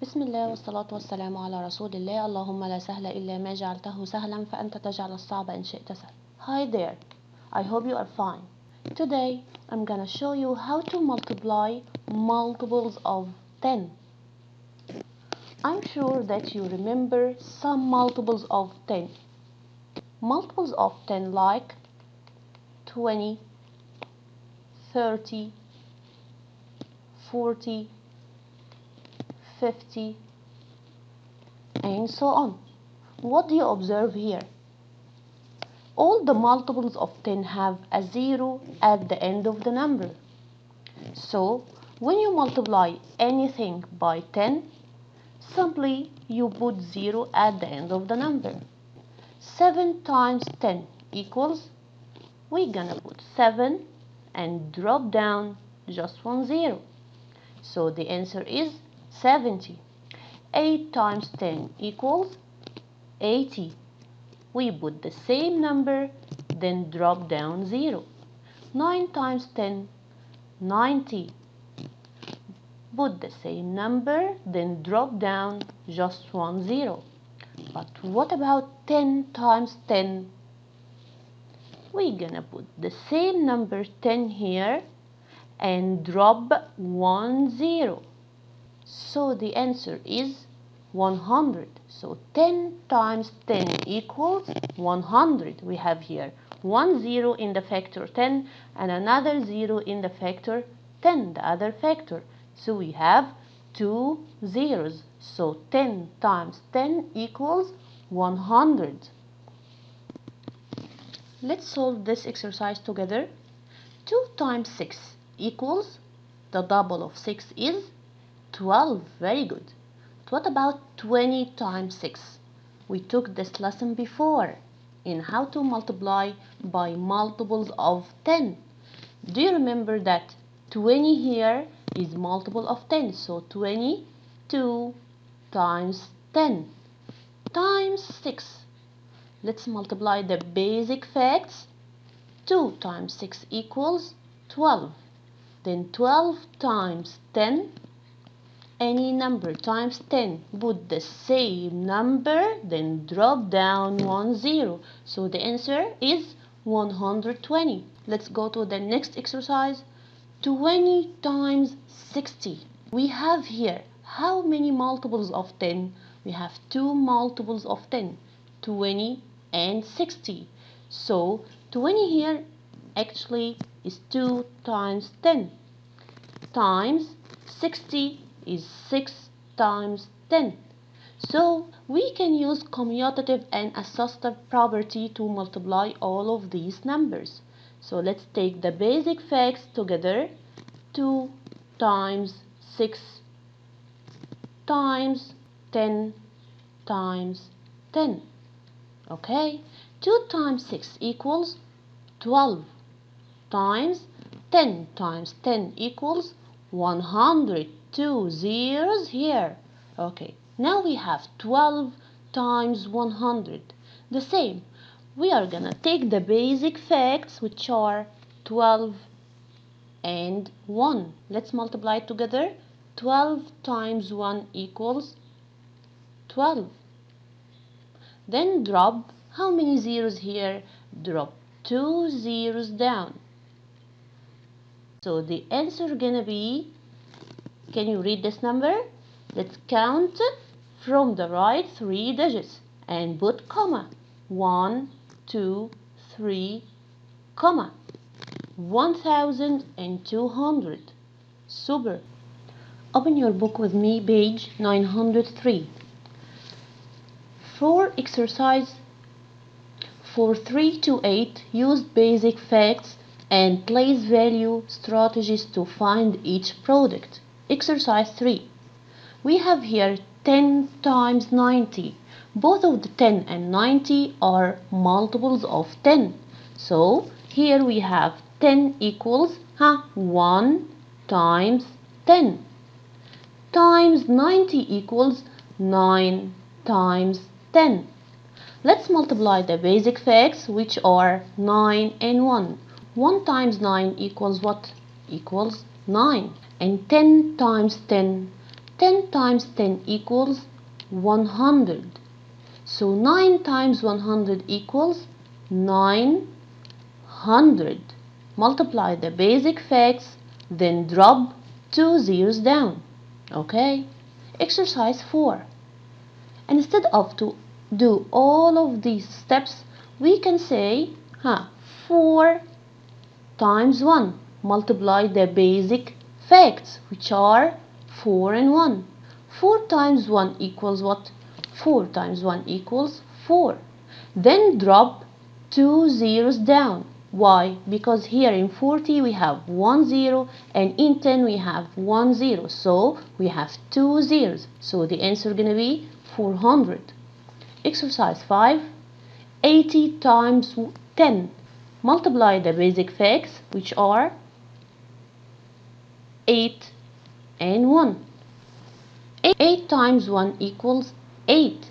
بسم الله والصلاة والسلام على رسول الله. اللهم لا سهل إلا ما جعلته سهلا فأنت تجعل الصعب إن شئت سهل. Hi there, I hope you are fine. Today I'm gonna show you how to multiply multiples of 10. I'm sure that you remember some multiples of 10. Multiples of 10 like 20, 30, 40, 50, and so on. What do you observe here? All the multiples of 10 have a 0 at the end of the number. So, when you multiply anything by 10, simply you put 0 at the end of the number. 7 times 10 equals, we're gonna put 7 and drop down just 1 0. So the answer is 70. 8 times 10 equals 80. We put the same number, then drop down 0. 9 times 10, 90. Put the same number, then drop down just 1 0. But what about 10 times 10? We're gonna put the same number 10 here and drop 1 0. So the answer is 100. So 10 times 10 equals 100. We have here 1 0 in the factor 10 and another 0 in the factor 10, the other factor. So we have 2 zeros. So 10 times 10 equals 100. Let's solve this exercise together. 2 times 6 equals, the double of 6 is 12. Very good. What about 20 times 6? We took this lesson before in how to multiply by multiples of 10. Do you remember that 20 here is multiple of 10? So 22 times 10 times 6. Let's multiply the basic facts. 2 times 6 equals 12. Then 12 times 10, any number times 10, put the same number, then drop down 1 0. So the answer is 120. Let's go to the next exercise. 20 times 60. We have here how many multiples of 10? We have two multiples of 10, 20 and 60. So 20 here actually is 2 times 10 times 60 is 6 times 10. So we can use commutative and associative property to multiply all of these numbers. So let's take the basic facts together. 2 times 6 times 10 times 10. Okay, 2 times 6 equals 12 times 10 times 10 equals 100. 2 zeros here. Okay, now we have 12 times 100. The same. We are gonna take the basic facts, which are 12 and 1. Let's multiply together. 12 times 1 equals 12. Then drop how many zeros here? Drop 2 zeros down. So the answer gonna be, can you read this number? Let's count from the right 3 digits and put comma. 1, 2, 3, comma. 1200. Super. Open your book with me, page 903. For exercise 3 to 8, use basic facts and place value strategies to find each product. Exercise 3. We have here 10 times 90. Both of the 10 and 90 are multiples of 10. So here we have 10 equals 1 times 10 times 90 equals 9 times 10. Let's multiply the basic facts, which are 9 and 1. 1 times 9 equals what? Equals 9. And 10 times 10 10 times 10 equals 100. So 9 times 100 equals 900. Multiply the basic facts, then drop 2 zeros down. Okay? Exercise 4. And instead of to do all of these steps, we can say 4 times 1. Multiply the basic facts, which are 4 and 1. 4 times 1 equals what? 4 times 1 equals 4. Then drop 2 zeros down. Why? Because here in 40 we have 1 zero and in 10 we have 1 zero. So we have 2 zeros. So the answer is going to be 400. Exercise 5. 80 times 10. Multiply the basic facts, which are 8 and 1. 8 times 1 equals 8.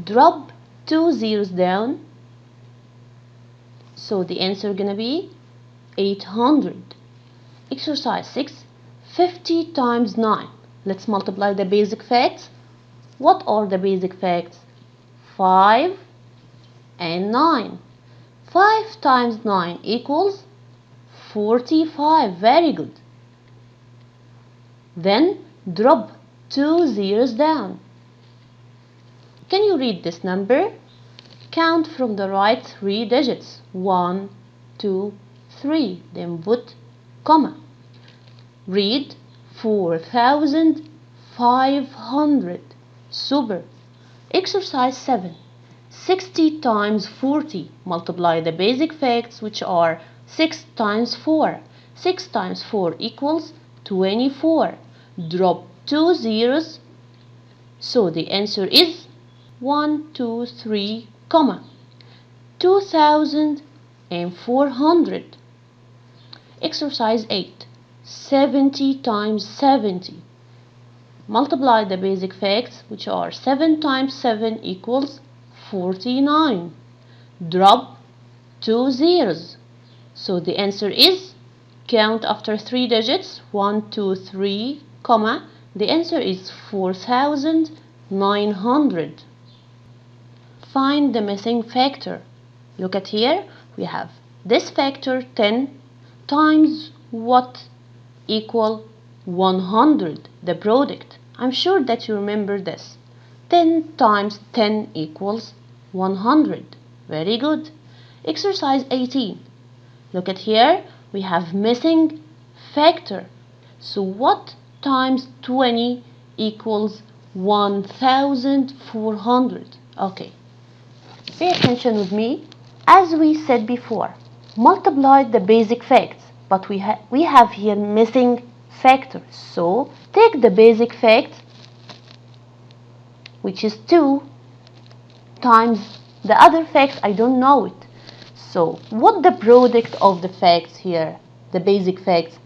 Drop 2 zeros down. So the answer is going to be 800. Exercise 6. 50 times 9. Let's multiply the basic facts. What are the basic facts? 5 and 9. 5 times 9 equals 45. Very good. Then drop 2 zeros down. Can you read this number? Count from the right 3 digits. 1, 2, 3. Then put comma. Read 4,500. Super. Exercise 7. 60 times 40. Multiply the basic facts, which are 6 times 4. 6 times 4 equals 24. Drop 2 zeros. So the answer is 1, 2, 3, comma 2,400. Exercise 8. 70 times 70. Multiply the basic facts, which are 7 times 7 equals 49. Drop 2 zeros. So the answer is, count after 3 digits, 1, 2, 3, comma, the answer is 4,900. Find the missing factor. Look at here, we have this factor 10 times what equal 100, the product. I'm sure that you remember this. 10 times 10 equals 100. Very good. Exercise 18. Look at here, we have missing factor. So what times 20 equals 1,400? Okay. Pay attention with me. As we said before, multiply the basic facts, but we have here missing factors. So take the basic fact, which is 2, times the other fact, I don't know it. So what the product of the facts here, the basic facts?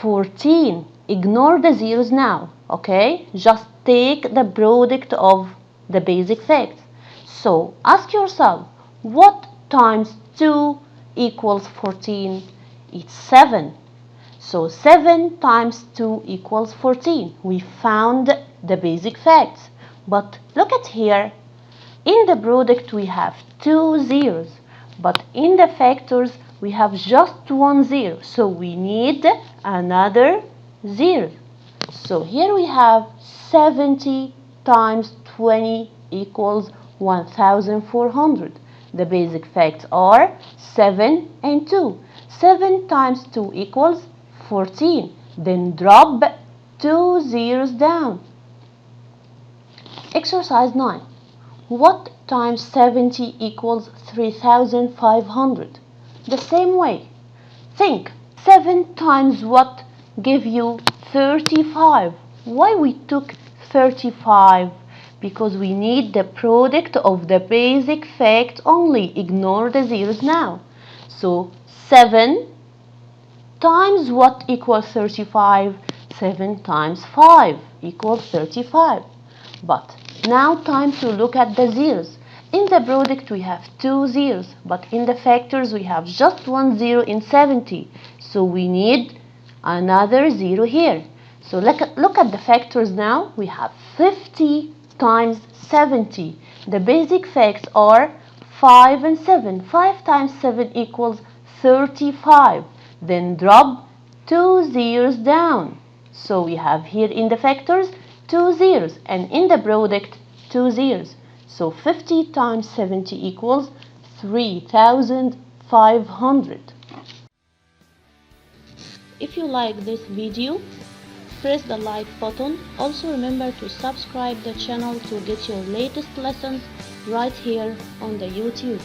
14. Ignore the zeros now, okay? Just take the product of the basic facts. So ask yourself, what times 2 equals 14? It's 7. So 7 times 2 equals 14. We found the basic facts. But look at here. In the product we have 2 zeros. But in the factors we have just 1 zero. So we need another 0. So here we have 70 times 20 equals 1,400. The basic facts are 7 and 2. 7 times 2 equals 14. Then drop 2 zeros down. Exercise 9. What times 70 equals 3,500? The same way. Think. 7 times what give you 35? Why we took 35? Because we need the product of the basic fact only. Ignore the zeros now. So 7 times what equals 35? 7 times 5 equals 35. But now time to look at the zeros. In the product we have 2 zeros, but in the factors we have just 1 zero in 70. So we need another 0 here. So look at the factors now. We have 50 times 70. The basic facts are 5 and 7. 5 times 7 equals 35. Then drop 2 zeros down. So we have here in the factors 2 zeros and in the product 2 zeros. So 50 times 70 equals 3,500. If you like this video, press the like button. Also remember to subscribe the channel to get your latest lessons right here on the YouTube.